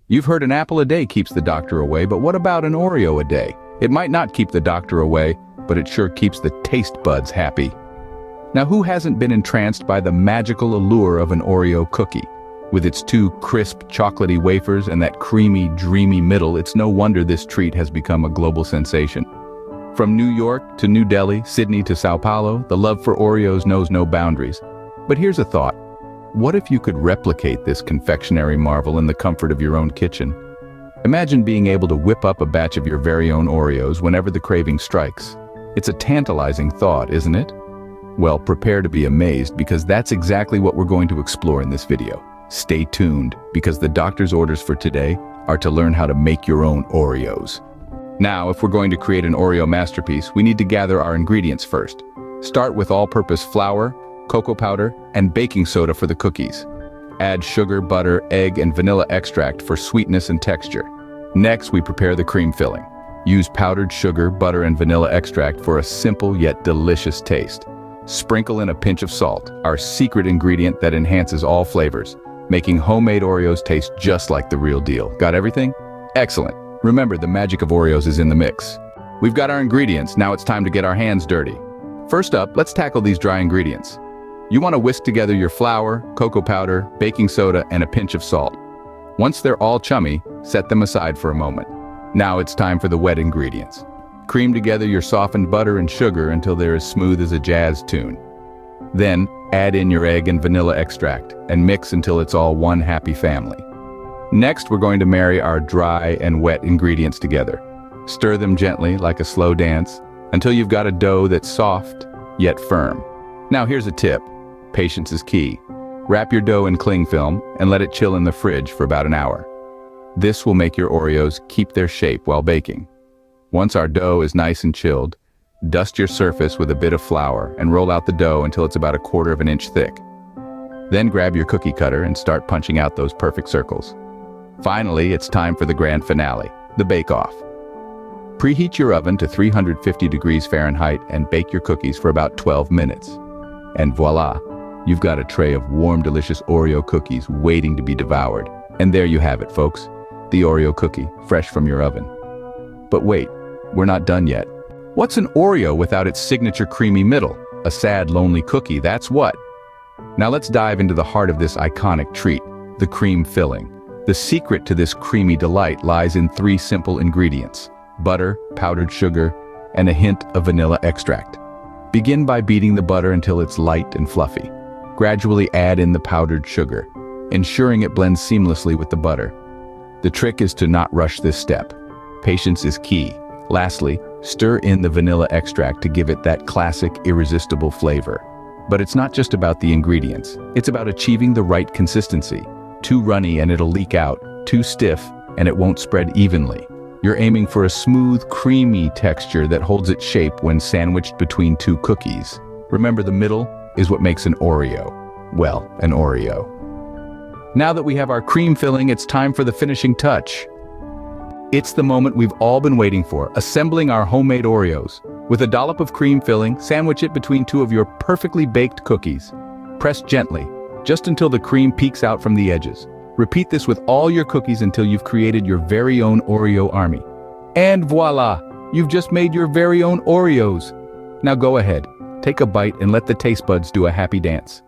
You've heard an apple a day keeps the doctor away, but what about an Oreo a day? It might not keep the doctor away, but it sure keeps the taste buds happy. Now, who hasn't been entranced by the magical allure of an Oreo cookie? With its two crisp, chocolatey wafers and that creamy, dreamy middle, it's no wonder this treat has become a global sensation. From New York to New Delhi, Sydney to Sao Paulo, the love for Oreos knows no boundaries. But here's a thought. What if you could replicate this confectionery marvel in the comfort of your own kitchen? Imagine being able to whip up a batch of your very own Oreos whenever the craving strikes. It's a tantalizing thought, isn't it? Well, prepare to be amazed, because that's exactly what we're going to explore in this video. Stay tuned, because the doctor's orders for today are to learn how to make your own Oreos. Now, if we're going to create an Oreo masterpiece, we need to gather our ingredients first. Start with all-purpose flour, cocoa powder, and baking soda for the cookies. Add sugar, butter, egg, and vanilla extract for sweetness and texture. Next, we prepare the cream filling. Use powdered sugar, butter, and vanilla extract for a simple yet delicious taste. Sprinkle in a pinch of salt, our secret ingredient that enhances all flavors, making homemade Oreos taste just like the real deal. Got everything? Excellent. Remember, the magic of Oreos is in the mix. We've got our ingredients, now it's time to get our hands dirty. First up, let's tackle these dry ingredients. You want to whisk together your flour, cocoa powder, baking soda, and a pinch of salt. Once they're all chummy, set them aside for a moment. Now it's time for the wet ingredients. Cream together your softened butter and sugar until they're as smooth as a jazz tune. Then, add in your egg and vanilla extract, and mix until it's all one happy family. Next, we're going to marry our dry and wet ingredients together. Stir them gently, like a slow dance, until you've got a dough that's soft, yet firm. Now here's a tip. Patience is key. Wrap your dough in cling film and let it chill in the fridge for about an hour. This will make your Oreos keep their shape while baking. Once our dough is nice and chilled, dust your surface with a bit of flour and roll out the dough until it's about 1/4 of an inch thick. Then grab your cookie cutter and start punching out those perfect circles. Finally, it's time for the grand finale, the bake-off. Preheat your oven to 350 degrees Fahrenheit and bake your cookies for about 12 minutes. And voila, you've got a tray of warm, delicious Oreo cookies waiting to be devoured. And there you have it, folks, the Oreo cookie, fresh from your oven. But wait, we're not done yet. What's an Oreo without its signature creamy middle? A sad, lonely cookie, that's what. Now let's dive into the heart of this iconic treat, the cream filling. The secret to this creamy delight lies in 3 simple ingredients: butter, powdered sugar, and a hint of vanilla extract. Begin by beating the butter until it's light and fluffy. Gradually add in the powdered sugar, ensuring it blends seamlessly with the butter. The trick is to not rush this step. Patience is key. Lastly, stir in the vanilla extract to give it that classic, irresistible flavor. But it's not just about the ingredients. It's about achieving the right consistency. Too runny and it'll leak out. Too stiff and it won't spread evenly. You're aiming for a smooth, creamy texture that holds its shape when sandwiched between 2 cookies. Remember, the middle is what makes an Oreo. Well, an Oreo. Now that we have our cream filling, it's time for the finishing touch. It's the moment we've all been waiting for, assembling our homemade Oreos. With a dollop of cream filling, sandwich it between 2 of your perfectly baked cookies. Press gently, just until the cream peeks out from the edges. Repeat this with all your cookies until you've created your very own Oreo army. And voila! You've just made your very own Oreos. Now go ahead, take a bite and let the taste buds do a happy dance.